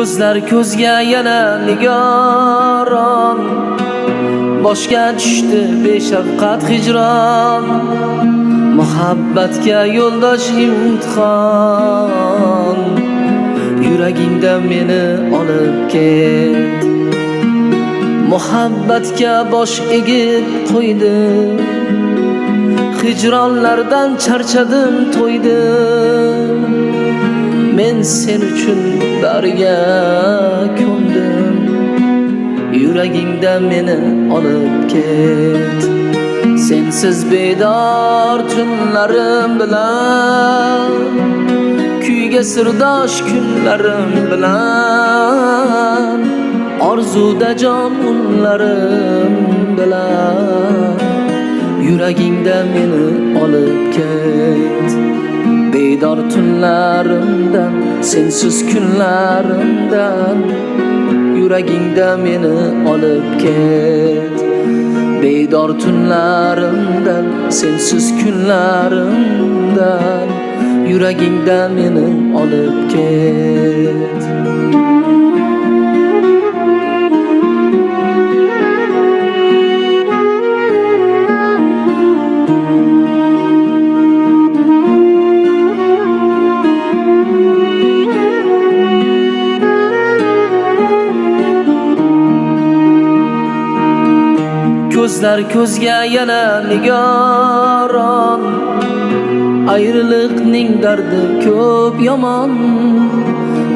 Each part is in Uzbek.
Ko'zlar ko'zga yana nigoron, boshga tushdi beshafqat hijron. Muhabbatga yo'ldosh imtihon, yuragingda meni olib ket. Muhabbatga bosh egib qo'ydim, hijronlardan charchadim, to'ydim. Men sen uchun bariga ko'ndim, yuragingda meni olib ket. Sensiz bedor tunlarim bilan, kuyga sirdosh kunlarim bilan, orzuda jon unlarim bilan, yuragingda meni olib ket. Bedor tunlarimdan, sensiz kunlarimdan, yuragingda meni olib ket. Bedor tunlarimdan, sensiz kunlarimdan, yuragingda meni olib ket. Ko'zlar ko'zga yana nigoron, ayriliqning dardi ko'p yomon.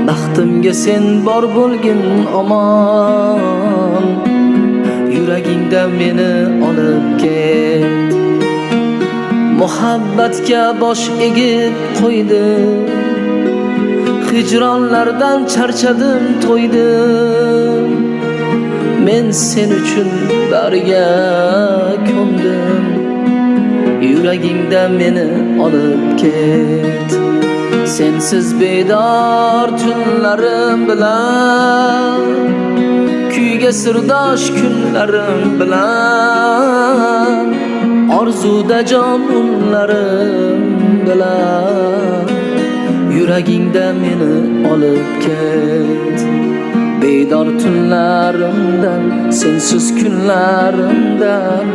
Baxtimga sen bor bo'lgin omon, yuragingda meni olib ket. Muhabbatga bosh egib qo'ydim, hijronlardan charchadim, to'ydim. Men sen uchun bariga ko'ndim, yuragingda meni olib ket. Sensiz bedor tunlarim bilan, kuyga sirdosh kunlarim bilan, orzuda jon unlarim bilan, yuragingda meni olib ket. Bedor tunlarimdan, sensiz kunlarimdan,